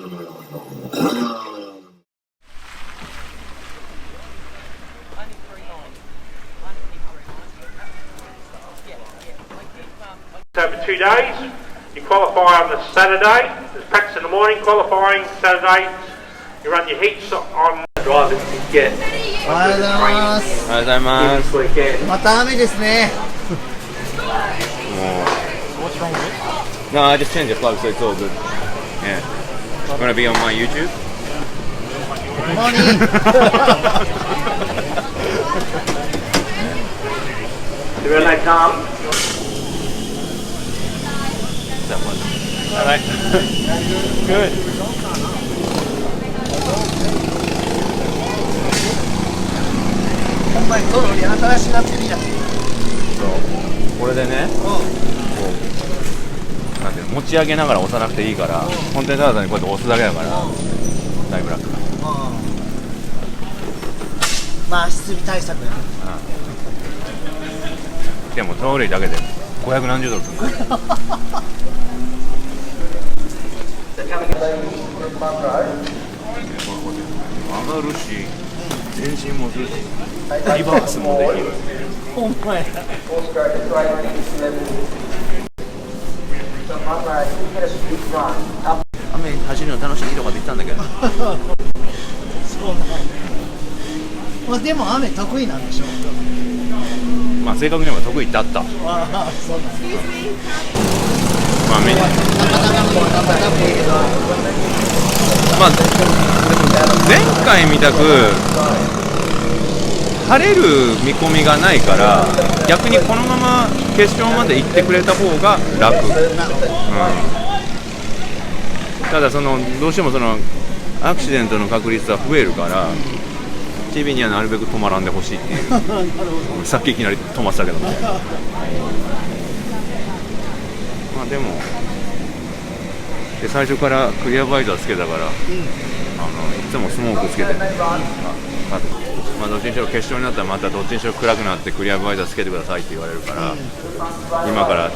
Over 2 days, you qualify on the Saturday. There's practice in the morning, qualifying Saturday. You run your heats on drivers to get. おはようございます。おはようございます。また雨ですね。No, I just changed the plug, so it's all good. Yeah. Wanna be on my YouTube? Morning. You ready to come? That one. Alright. Good. お前トロリ新しなってるやん。そう。これでね、こうなんていうの、持ち上げながら押さなくていいから、本当にただ単にこうやって押すだけだから、だいぶ楽。まあ足つり対策や。でもトロリーだけで500何十ドルするんだよ。上がるし、前進もするし、リバースもできる。ほんまや。雨走るの楽しいとかって言ったんだけど。そうなん。まあでも雨得意なんでしょ。まあ正確に言えば得意だった。ああ、そうなん。まあめ。まあでも前回みたく晴れる見込みがないから、逆にこのまま決勝まで行ってくれた方が楽。ただそのどうしてもそのアクシデントの確率は増えるから、チビにはなるべく止まらんでほしいっていう。さっきいきなり止まってたけども。まあでもで最初からクリアバイザーつけたから、いつもスモークつけて、まあどっちにしろ決勝になったらまたどっちにしろ暗くなってクリアバイザーつけてくださいって言われるから、今から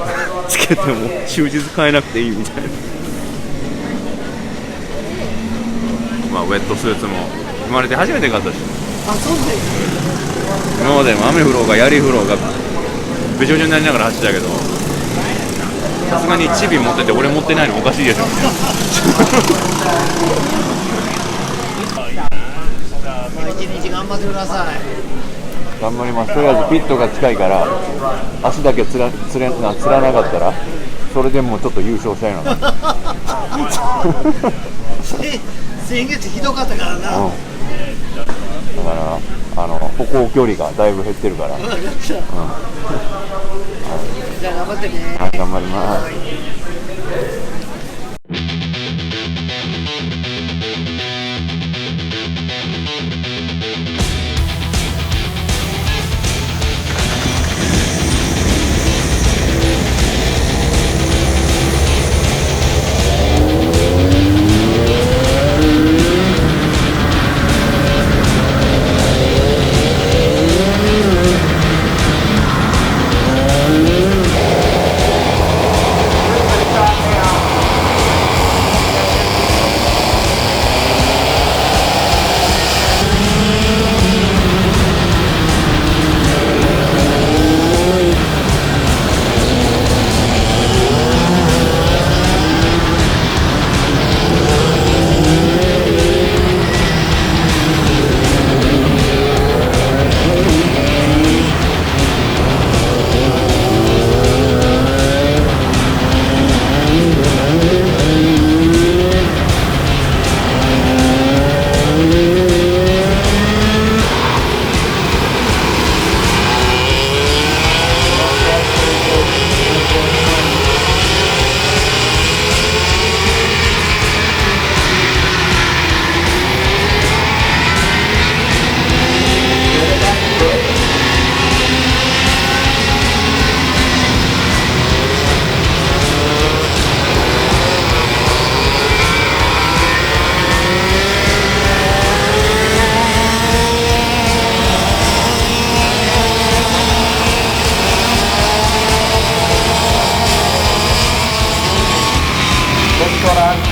つけても終日変えなくていいみたいな。まあウェットスーツも生まれて初めて買ったし、あ、そうで。今までも雨降ろうが槍降ろうがべちょべちょになりながら走ってたけど、さすがにチビ持ってて俺持ってないのおかしいでしょ。まあ一日頑張ってください。頑張ります。とりあえずピットが近いから足だけつらなかったらそれでもちょっと優勝したいの。先月ひどかったからな。だから歩行距離がだいぶ減ってるから。じゃあ頑張ってね。はい、頑張ります。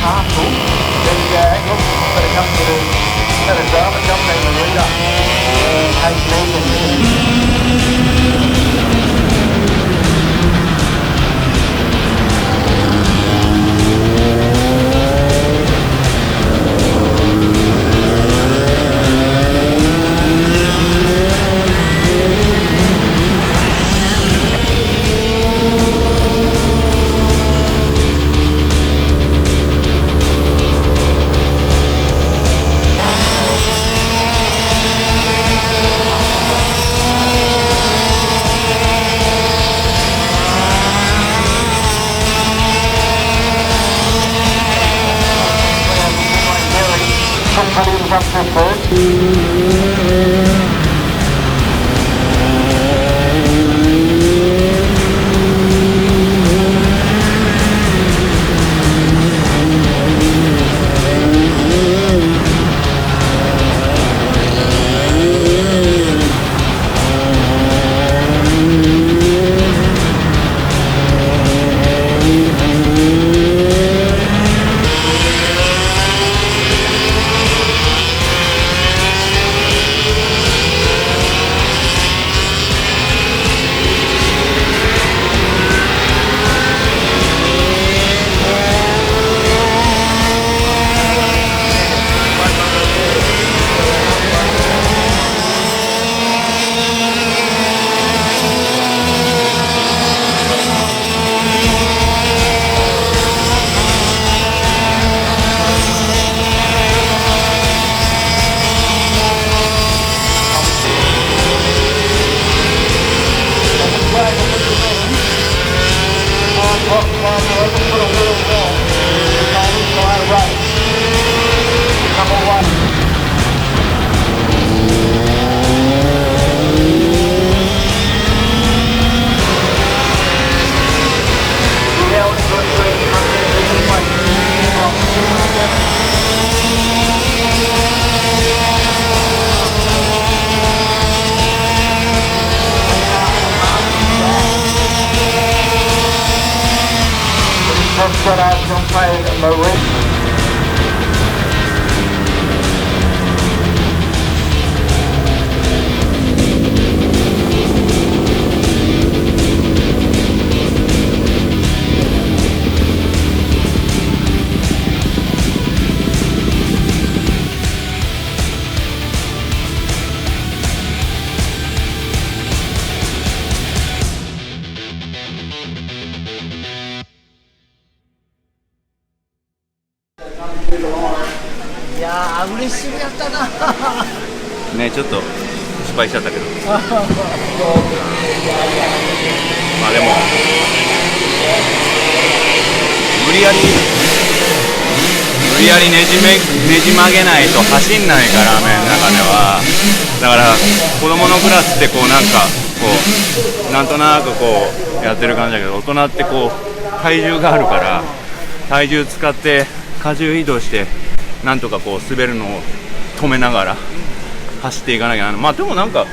castle, the angles that it comes to the drama company in the leader.いやーアグレッシブやったなね、ちょっと失敗しちゃったけどまあでも無理やりねじ曲げないと走んないから雨の中では。だから子供のクラスってこうなんかこうなんとなくこうやってる感じだけど、大人ってこう体重があるから体重使って荷重移動してなんとかこう滑るのを止めながら走っていかなきゃならない。まあでもなんか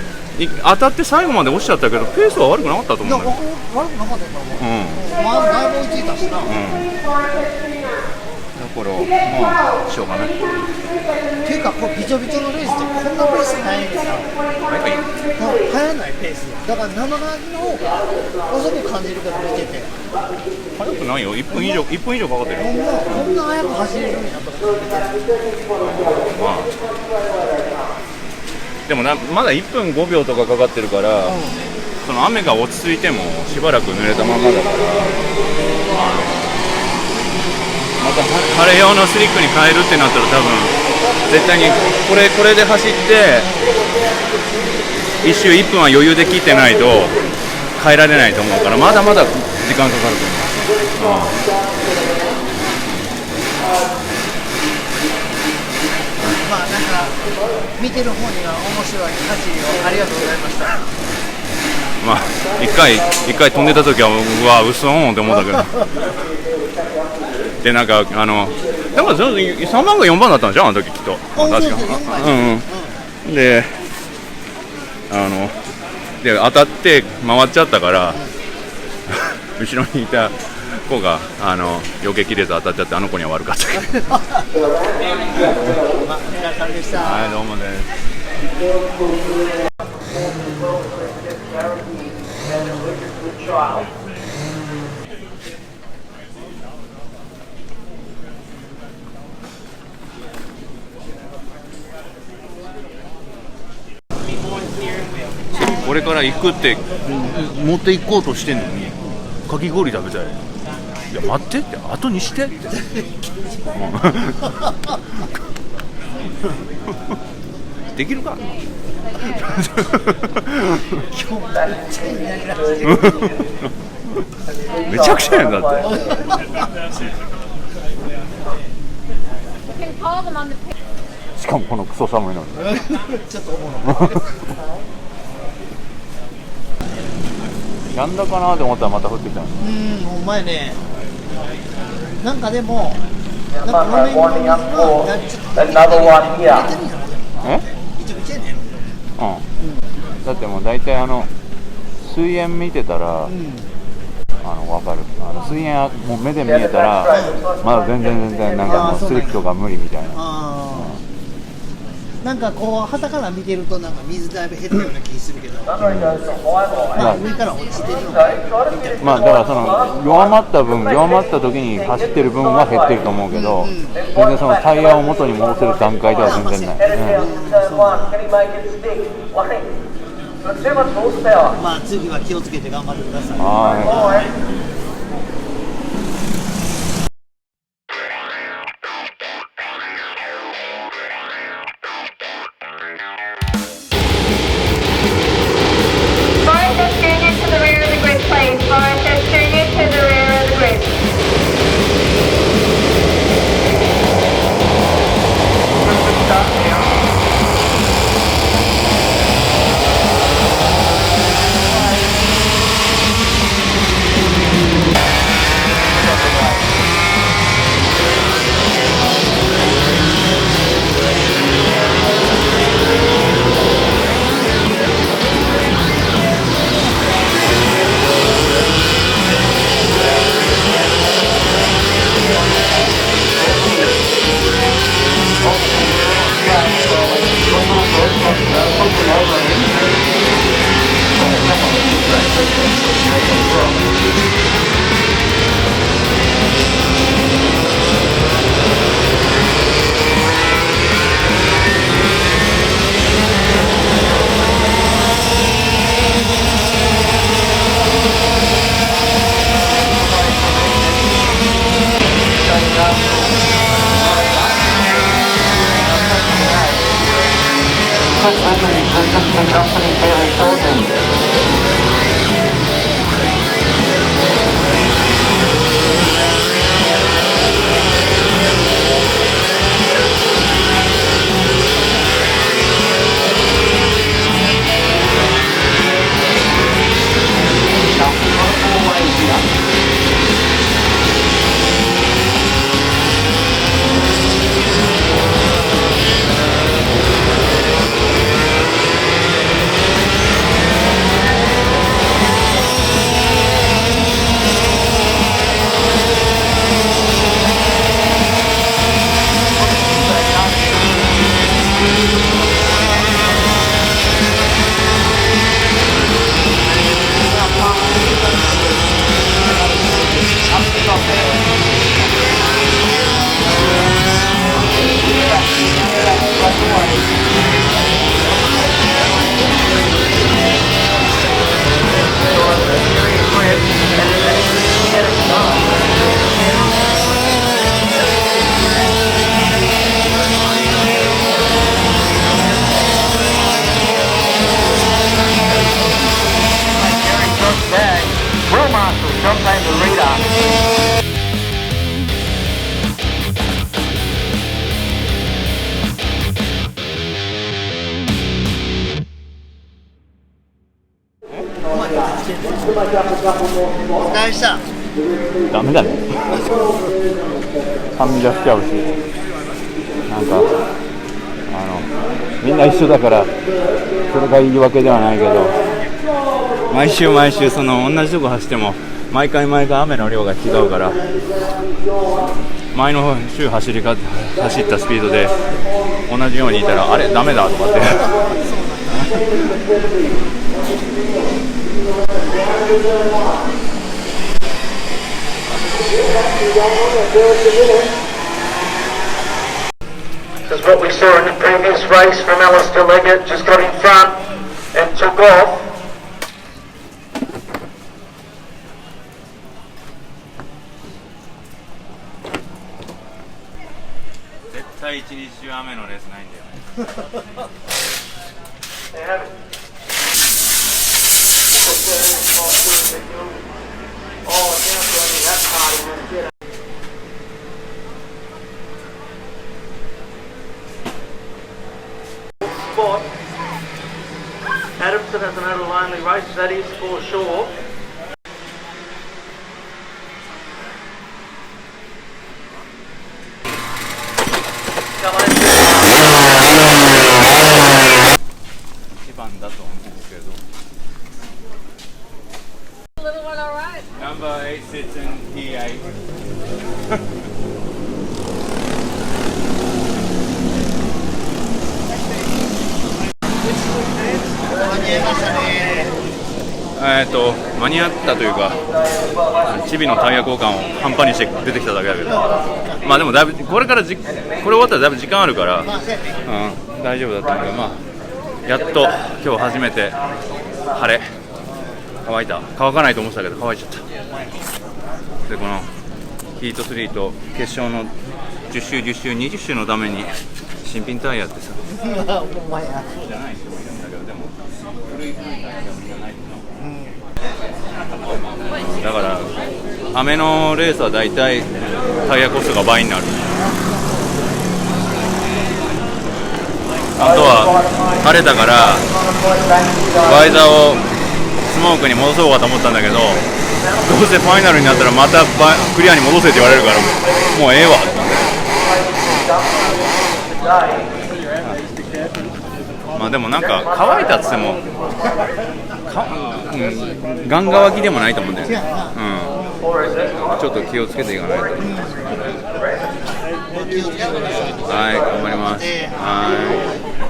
当たって最後まで落ちちゃったけどペースは悪くなかったと思うんだよ。悪くなかったと思う。うん、まあだいぶ追いついたしな。だからまあしょうがない。っていうかこうビチョビチョのレースってこんなペースないんですよ。速ないペース。だから生の方が遅く感じるけど見てて。速くないよ。1分以上かかってるよ。こんな速く走れるんやと思って見てて。まあでもまだ1分5秒とかかかってるから、その雨が落ち着いてもしばらく濡れたままだから、また晴れ用のスリックに変えるってなったら多分絶対にこれで走って1周1分は余裕で切ってないと変えられないと思うから、まだまだ時間かかると思う。まあなんか見てる方には面白い走りをありがとうございました。まあ一回飛んでた時はうわ嘘ーんって思ったけどでなんかでも3番か4番だったんじゃんあの時きっと。確かでで当たって回っちゃったから後ろにいた子が避けきれず当たっちゃって、あの子には悪かったけどまあ、お疲れ様でした。はい、どうもです。これから行くって持って行こうとしてんのにかき氷食べたい。いや待ってって、後にしてってできるかめちゃくちゃやんだってしかもこのクソ寒いのにちょっと思うのやんだかなと思ったらまた降ってきたの。お前ね、なんかでも、なんか路面の水はちょっと Another one here. え？めちゃくちゃやねん。だってもう大体水煙見てたら、分かる。水煙もう目で見えたらまだ全然なんかもうスリットが無理みたいな。なんかこう旗から見てるとなんか水だいぶ減ったような気するけど、まあ上から落ちてるのか。まあだからその弱まった時に走ってる分は減ってると思うけど、全然そのタイヤを元に戻せる段階では全然ない。まあ次は気をつけて頑張ってください。はい。お疲れした。ダメだねはみ出しちゃうし、なんかみんな一緒だからそれが言い訳ではないけど、毎週その同じとこ走っても毎回雨の量が違うから、前の週走ったスピードで同じようにいたら、あれダメだとかってBecause what we saw in the previous race from Alistair Leggett, just got in front and took off. 絶対一日中雨のレースないんだよね。Spot. Adamson has another lonely race, that is for sure. Come on. 一番だと思うんですけど。Little one, all right. Number 8 sits in P8. 間に合いましたね。間に合ったというか、チビのタイヤ交換を半端にして出てきただけだけど、まあでもだいぶこれ終わったらだいぶ時間あるから、まあそうやね。大丈夫だったんだけど、まあやっと今日初めて晴れ、乾いた、乾かないと思ってたけど乾いちゃった。でこのヒート3と決勝の10周20周のために新品タイヤってさ、ほんまや。そうじゃない人もいるんだけど、でも古いタイヤがみんなないの。だから雨のレースはだいたいタイヤコストが倍になる。あとは晴れたからワイザーをスモークに戻そうかと思ったんだけど、どうせファイナルになったらまたクリアに戻せって言われるから、もうええわって。まあでもなんか乾いたっつってもガン乾きでもないと思うんだよね。ちょっと気をつけていかないと。はい、頑張ります。はい。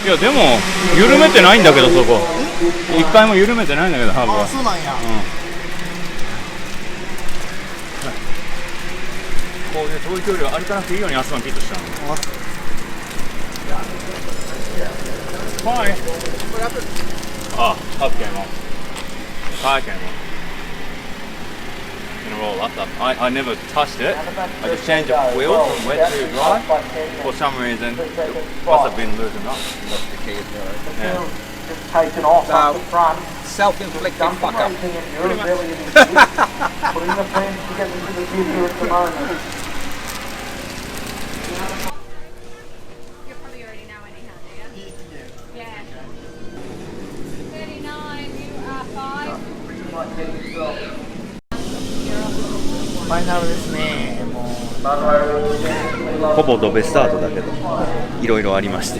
いやでも緩めてないんだけど、そこ一回も緩めてないんだけど、ハーブは。あ、そうなんや。こういう遠い距離は歩かなくていいように足をピッとしたの。Hi. What happened? Ah, hub came off. Tire came off. Gonna roll up. I never touched it. I just changed the wheel from wet to dry. For some reason, it must have been loosened up. Yeah. Just taken off up the front. Self-inflicted Dump fuck up. everything in your belly and putting the fence to get into the future at the moment. You're probably already know anyhow, do you? Yeah. 39, you are 5. ファイナルですね。もうほぼドベスタートだけど、いろいろありまして。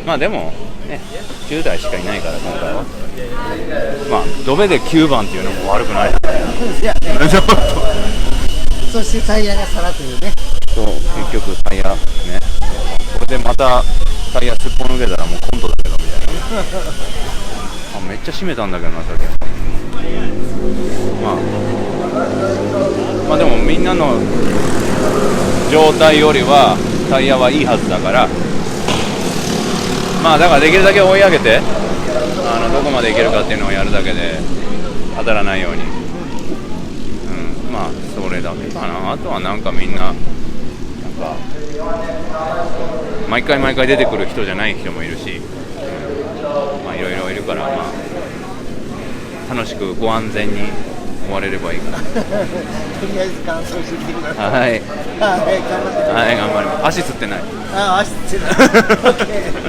まあでも、ね、10代しかいないから、今回は。まあ、ドベで9番っていうのも悪くない。そしてタイヤが皿というね。そう結局タイヤね、これでまたタイヤすっぽ抜けたらもうコントだけどみたいなあめっちゃ締めたんだけどなさっきまあでもみんなの状態よりはタイヤはいいはずだからまあだからできるだけ追い上げてどこまでいけるかっていうのをやるだけで当たらないように、まあそれだけかな。あとはなんかみんな毎回出てくる人じゃない人もいるし、まあいろいろいるから、まあ、楽しくご安全に終われればいいかなとりあえず乾燥してきてください。はいはい、頑張ってください。はい頑張ります。足つってないあ、足つってない。オッケー。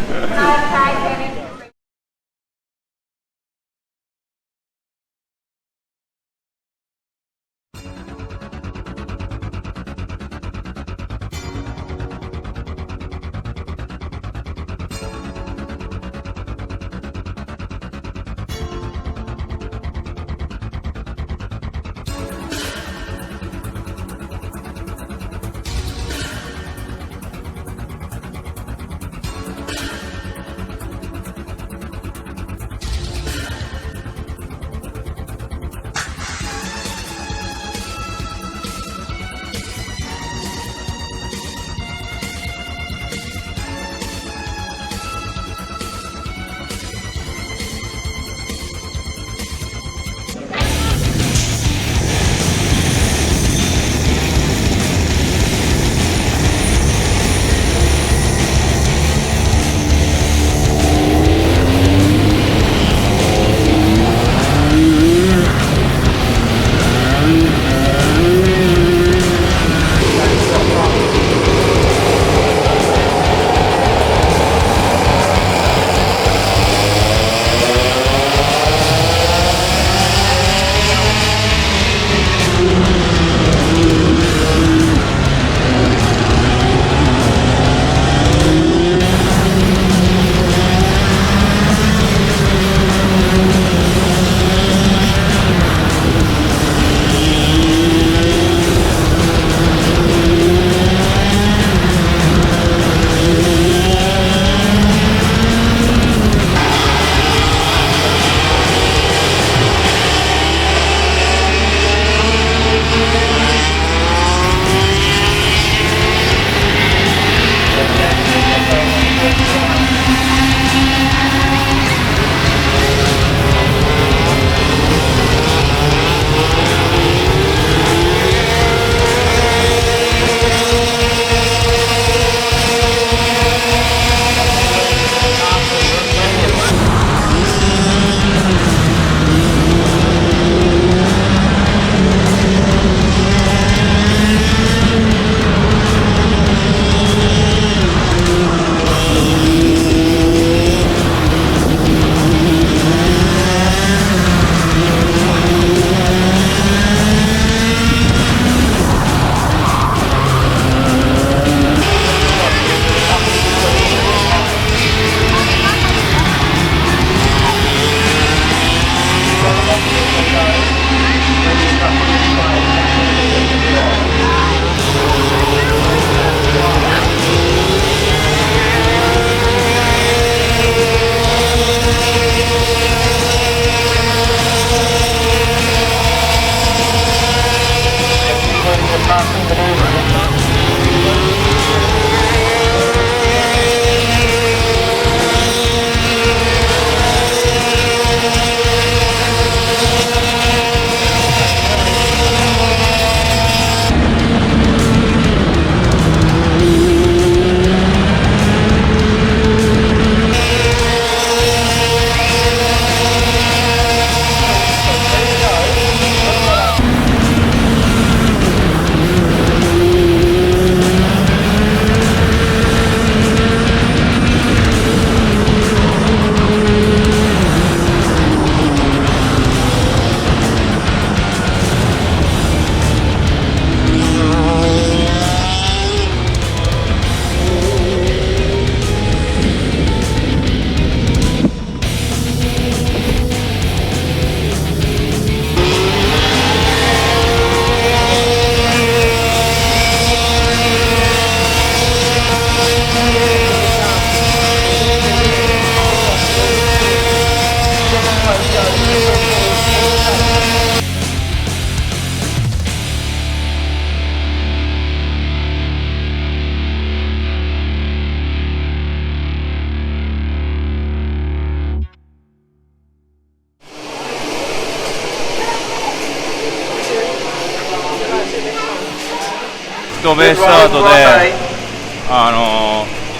トベスタートで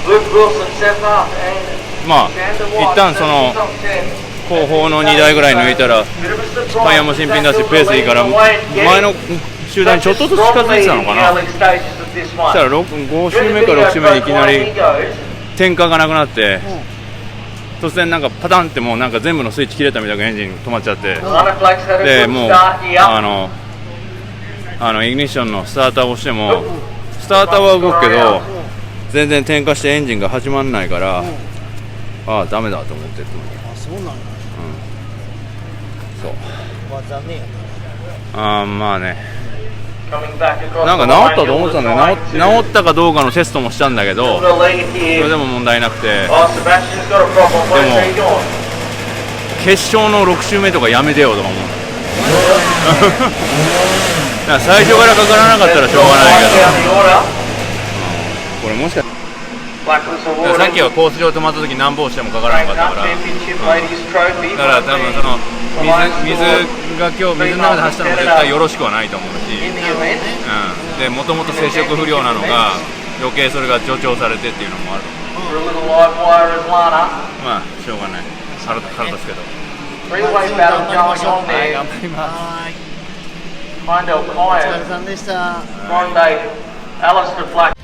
Luke Wilson seventh up and まあ Xander 一 White 旦その top 10. 後方の2台ぐらい抜いたらタイヤも新品だしペースいいから前の集団にちょっとずつ近づいてたのかな。そしたら5周目か6周目にいきなり転換がなくなって突然なんかパタンってもうなんか全部のスイッチ切れたみたいなエンジン止まっちゃってでもうイグニッションのスターターを押してもスターターは動くけど全然点火してエンジンが始まらないからああダメだと思ってあ、そうなんだ。そうまあ残念やああまあね Coming back across なんか the 治 line, ったと思ってたんだよ Right 治ったかどうかのテストもしたんだけど to the lead そ here. れでも問題なくて Oh, Sebastian's got a problem. Where's he going? 決勝の6周目とかやめてよとか思うだから最初からかからなかったらしょうがないけ Down the order. どこれもしか Black was さっき awarded はコース上止まった時何本してもかからなかったから championship ladies trophy. だから多分その水が今日水の中で走ったのも絶対よろしくはないと思うし、 in the event. でもともと接触不良なのが余計それが助長されてっていうのもある For a little live wire as Lana. まあしょうがない腹立つけど Three-way battle going on はい there. 頑張りますはーい。 Heindel お疲れ Kaya, さんでした。 Grande, Alistair Black